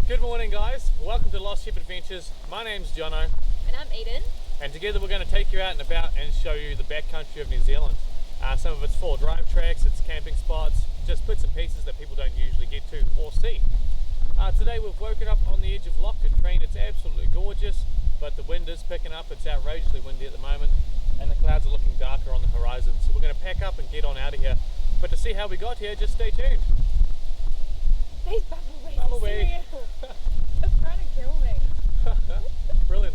Good morning, guys. Welcome to Lost Ship Adventures. My name's Jono. And I'm Eden. And together we're going to take you out and about and show you the backcountry of New Zealand. Some of it's four drive tracks, it's camping spots, just bits and pieces that people don't usually get to or see. Today we've woken up on the edge of Loch Katrine. It's absolutely gorgeous, but the wind is picking up. It's outrageously windy at the moment, and the clouds are looking darker on the horizon. So we're going to pack up and get on out of here. But to see how we got here, just stay tuned. These bumblebees Bumblebee. are so It's trying to kill me. Brilliant.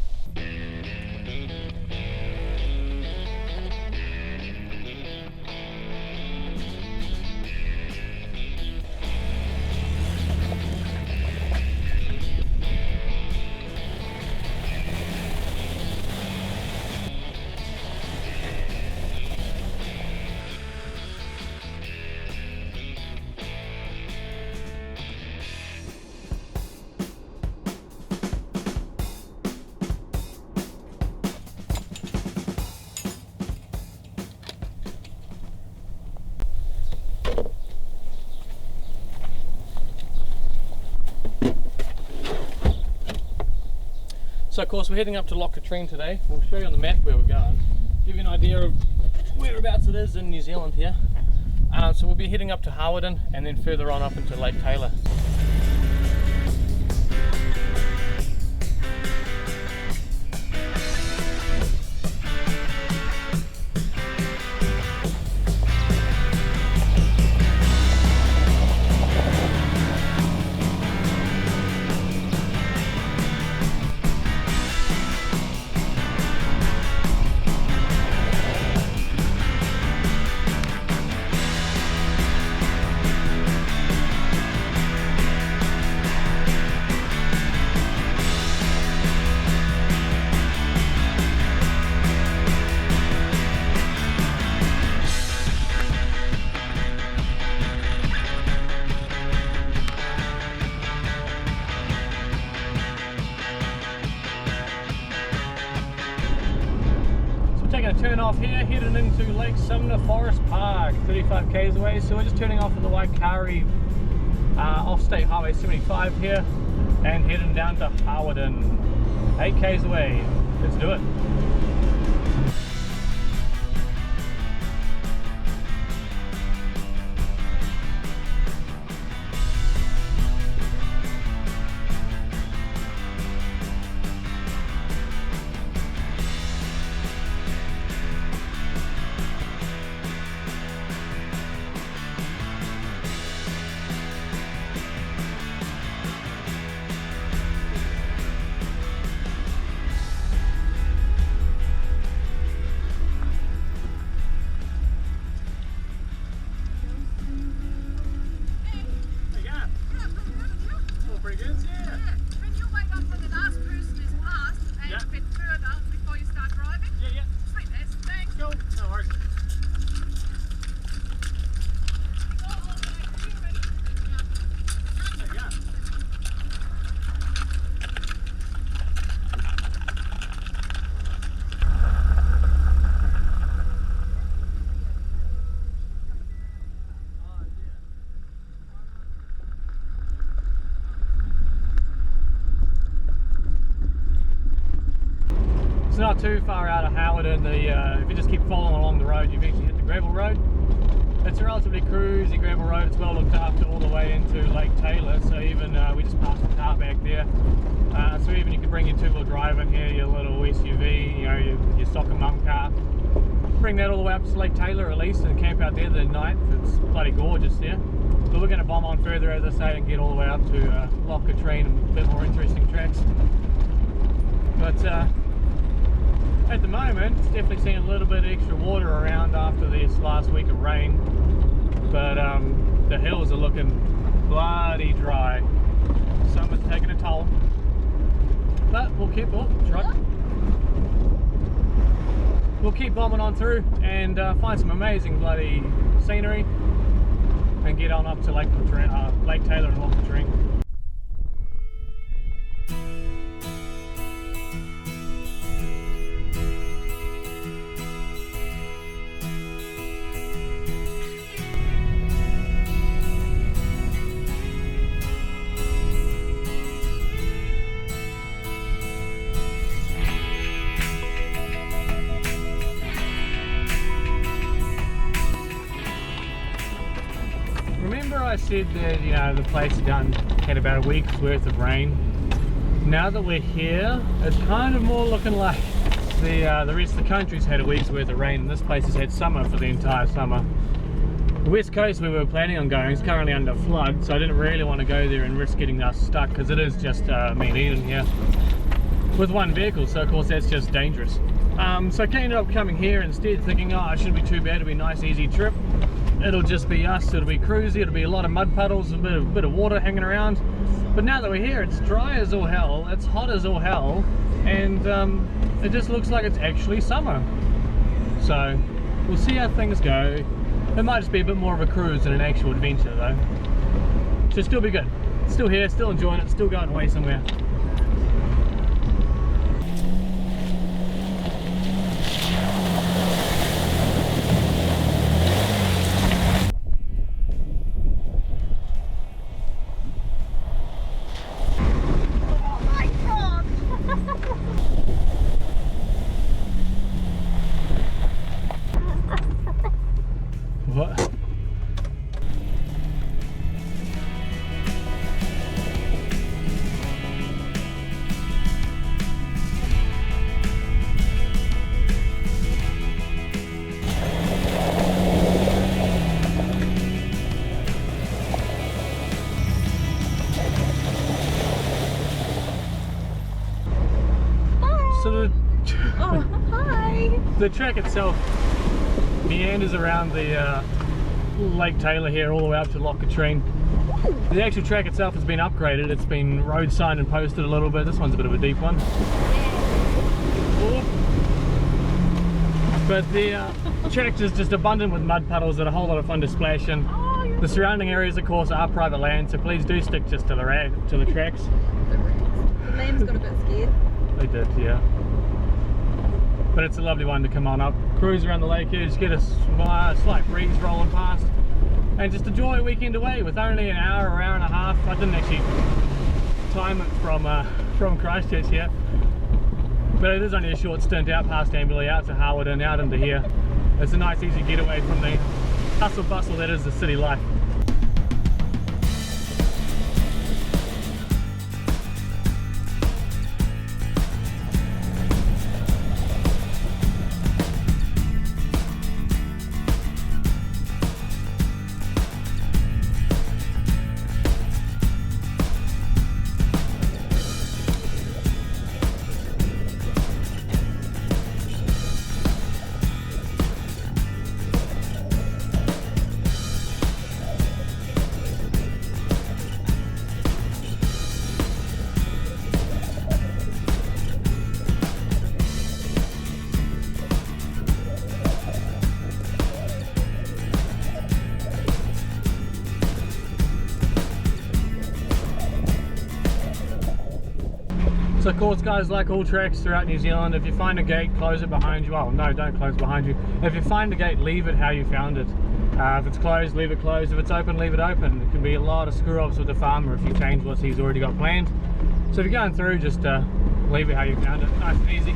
So of course we're heading up to Loch Katrine today. We'll show you on the map where we're going, give you an idea of whereabouts it is in New Zealand here. So we'll be heading up to Hawarden and then further on up into Lake Taylor. Taking a turn off here, heading into Lake Sumner Forest Park, 35 k's away. So we're just turning off on the Waikari off State Highway 75 here and heading down to Hawarden, 8 k's away. Let's do it. It's not too far out of Hawarden. If you just keep following along the road, you eventually hit the gravel road. It's a relatively cruisy gravel road. It's well looked after all the way into Lake Taylor. So even we just passed the car back there. So even you can bring your two-wheel drive in here, your little SUV, you know, your soccer mum car. Bring that all the way up to Lake Taylor at least and camp out there the night. It's bloody gorgeous there. But we're going to bomb on further, as I say, and get all the way up to Loch Katrine and a bit more interesting tracks. But at the moment, it's definitely seeing a little bit of extra water around after this last week of rain, but the hills are looking bloody dry. Summer's taking a toll, but we'll keep we'll keep bombing on through and find some amazing bloody scenery and get on up to Lake Taylor and Loch Katrine. I said that, you know, the place had about a week's worth of rain. Now that we're here, it's kind of more looking like the rest of the country's had a week's worth of rain, and this place has had summer for the entire summer. The west coast where we were planning on going is currently under flood, so I didn't really want to go there and risk getting us stuck, because it is just me and Eden here with one vehicle, so of course that's just dangerous. So I ended up coming here instead, thinking, oh, it shouldn't be too bad, it'll be a nice easy trip. It'll just be us, it'll be cruisy, it'll be a lot of mud puddles, a bit of water hanging around. But now that we're here, it's dry as all hell, it's hot as all hell, and it just looks like it's actually summer. So we'll see how things go. It might just be a bit more of a cruise than an actual adventure though. Should still be good. Still here, still enjoying it, still going away somewhere. What? So the track itself meanders around the Lake Taylor here all the way up to Loch Katrine. The actual track itself has been upgraded, it's been road signed and posted a little bit. This one's a bit of a deep one. But the track is just abundant with mud puddles and a whole lot of fun to splash in. The surrounding areas of course are private land, so please do stick just to the tracks. The lambs got a bit scared. They did, yeah. But it's a lovely one to come on up, cruise around the lake here, just get a slight breeze rolling past, and just enjoy a weekend away with only an hour or hour and a half. I didn't actually time it from Christchurch here, but it is only a short stint out past Amberley, out to Harwood and out into here. It's a nice easy getaway from the hustle bustle that is the city life. So of course guys, like all tracks throughout New Zealand, if you find a gate, close it behind you. Well, no, don't close it behind you. If you find a gate, leave it how you found it. If it's closed, leave it closed. If it's open, leave it open. It can be a lot of screw-ups with the farmer if you change what he's already got planned. So if you're going through, just leave it how you found it. Nice and easy.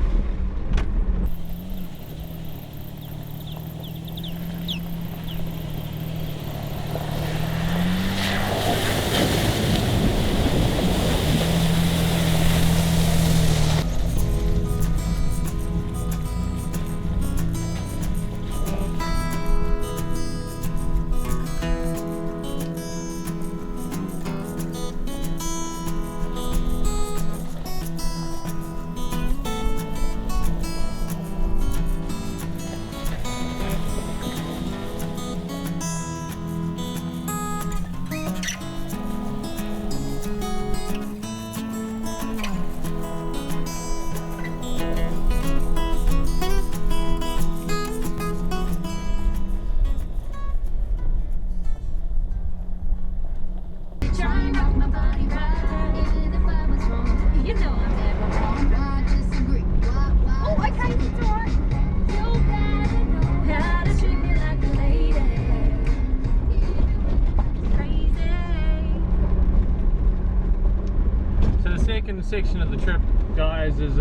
Section of the trip, guys, is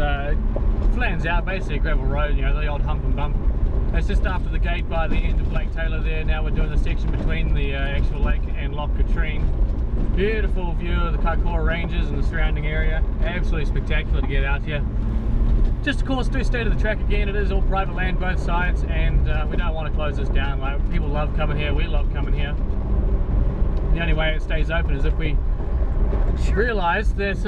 flans out, basically a gravel road, you know, the old hump and bump. It's just after the gate by the end of Lake Taylor there. Now we're doing the section between the actual lake and Loch Katrine. Beautiful view of the Kaikoura Ranges and the surrounding area. Absolutely spectacular to get out here. Just of course do stay to the track again. It is all private land both sides, and we don't want to close this down. Like, people love coming here, we love coming here. The only way it stays open is if we realise that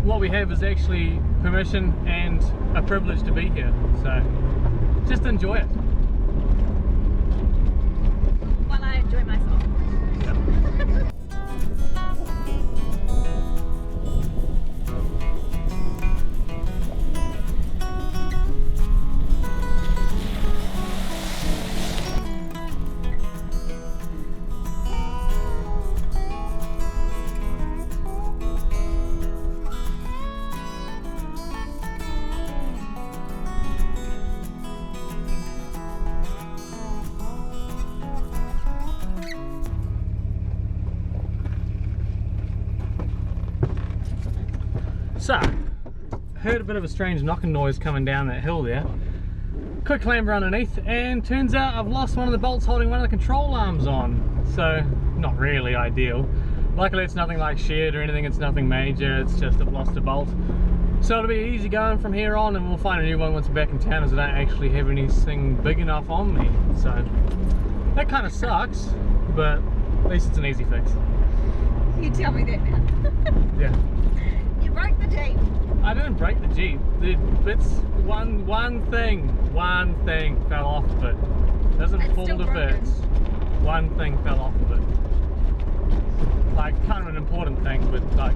what we have is actually permission and a privilege to be here. So just enjoy it. While I enjoy myself. So, heard a bit of a strange knocking noise coming down that hill there. Quick clamber underneath, and turns out I've lost one of the bolts holding one of the control arms on. So, not really ideal. Luckily it's nothing like shared or anything, it's nothing major, it's just I've lost a bolt. So it'll be easy going from here on, and we'll find a new one once we're back in town, as I don't actually have anything big enough on me. So, that kind of sucks, but at least it's an easy fix. You tell me that now. Yeah. You broke the Jeep. I didn't break the Jeep. The bits, one thing fell off of it. Doesn't It's fall still to broken. bits. One thing fell off of it. Like, kind of an important thing, but like,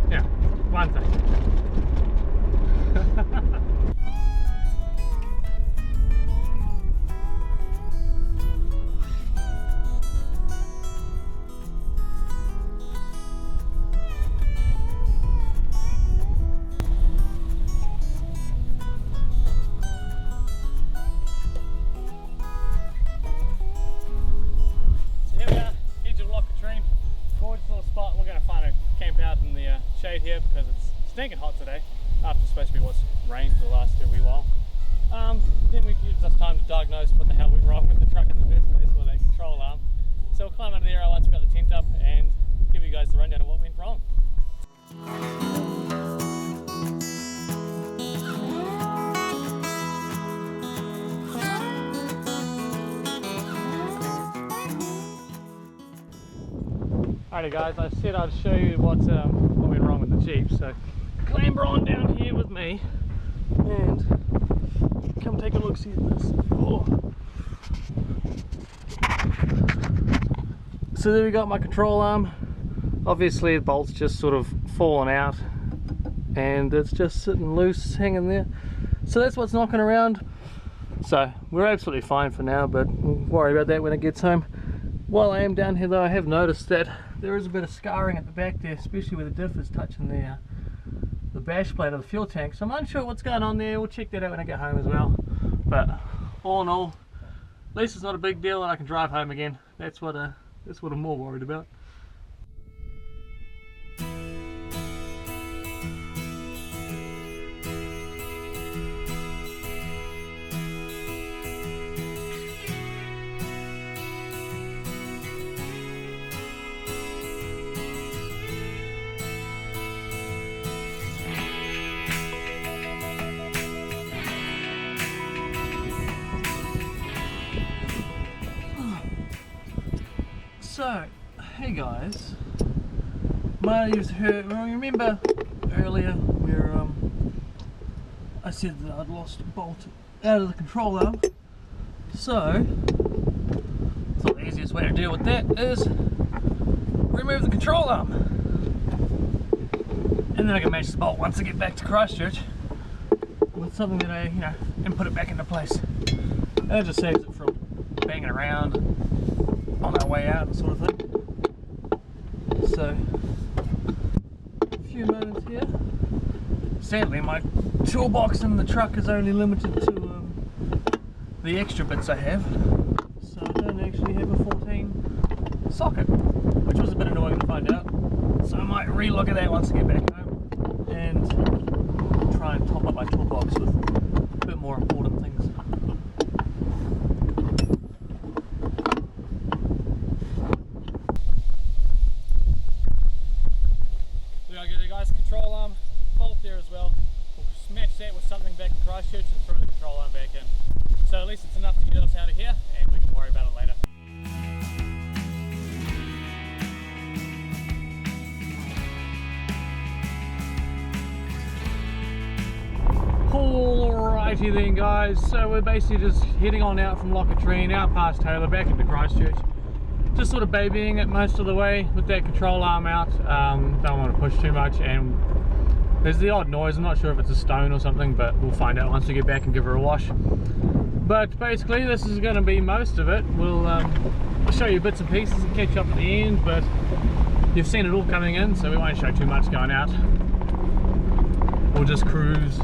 yeah, one thing. Shade here because it's stinking hot today after it's supposed to be what's rained for the last wee while. Then we gives us time to diagnose what the hell went wrong with the truck in the first place with that control arm. So we'll climb under there once we've got the tent up and give you guys the rundown of what went wrong. Alrighty guys, I said I'd show you what went wrong with the Jeep, so clamber on down here with me and come take a look, see this. Oh. So there we got my control arm. Obviously the bolt's just sort of fallen out and it's just sitting loose, hanging there. So that's what's knocking around. So we're absolutely fine for now, but we'll worry about that when it gets home. While I am down here though, I have noticed that there is a bit of scarring at the back there, especially where the diff is touching the bash plate of the fuel tank. So I'm unsure what's going on there. We'll check that out when I get home as well. But all in all, at least it's not a big deal and I can drive home again. That's what I'm more worried about. So, hey guys, might have heard, remember earlier where I said that I'd lost a bolt out of the control arm. So, I thought the easiest way to deal with that is remove the control arm. And then I can match the bolt once I get back to Christchurch with something that I, and put it back into place. And it just saves it from banging around on our way out, sort of thing. So, a few moments here. Sadly, my toolbox in the truck is only limited to the extra bits I have, so I don't actually have a 14 socket, which was a bit annoying to find out. So I might re-look at that once I get back home and try and top up my toolbox with a bit more important things. we go there, guys. Control arm, bolt there as well. We'll smash that with something back in Christchurch and throw the control arm back in. So at least it's enough to get us out of here, and we can worry about it later. Alrighty then, guys, so we're basically just heading on out from Loch Katrine, out past Taylor, back into Christchurch. Just sort of babying it most of the way with that control arm out. Don't want to push too much, and there's the odd noise. I'm not sure if it's a stone or something, but we'll find out once we get back and give her a wash. But basically this is going to be most of it. We'll show you bits and pieces and catch up at the end, but you've seen it all coming in, so we won't show too much going out. We'll just cruise.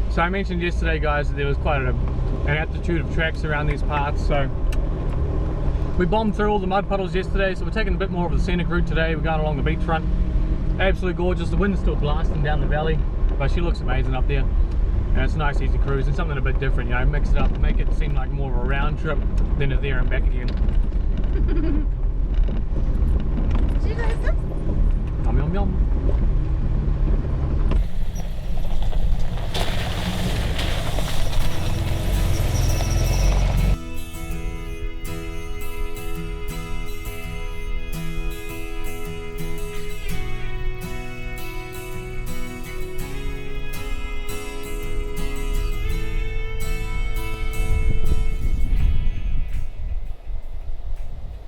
So I mentioned yesterday, guys, that there was quite an aptitude of tracks around these parts, so we bombed through all the mud puddles yesterday, so we're taking a bit more of the scenic route today. We're going along the beachfront. Absolutely gorgeous. The wind's still blasting down the valley, but she looks amazing up there. And it's a nice easy cruise and something a bit different, you know, mix it up, make it seem like more of a round trip than a there and back again. Did you guys this? Yum yum yum.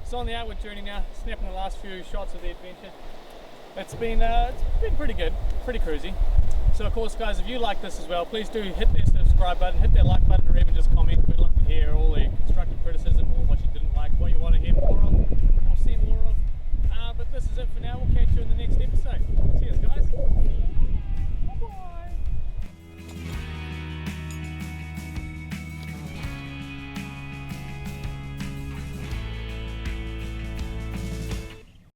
So on the outward journey now, snapping the last few shots of the adventure. It's been pretty good, pretty cruisy. So of course, guys, if you like this as well, please do hit that subscribe button, hit that like button, or even just comment. We'd love to hear all the constructive criticism or what you didn't like, what you want to hear more of, or see more of. But this is it for now. We'll catch you in the next episode. Cheers, guys. Bye-bye.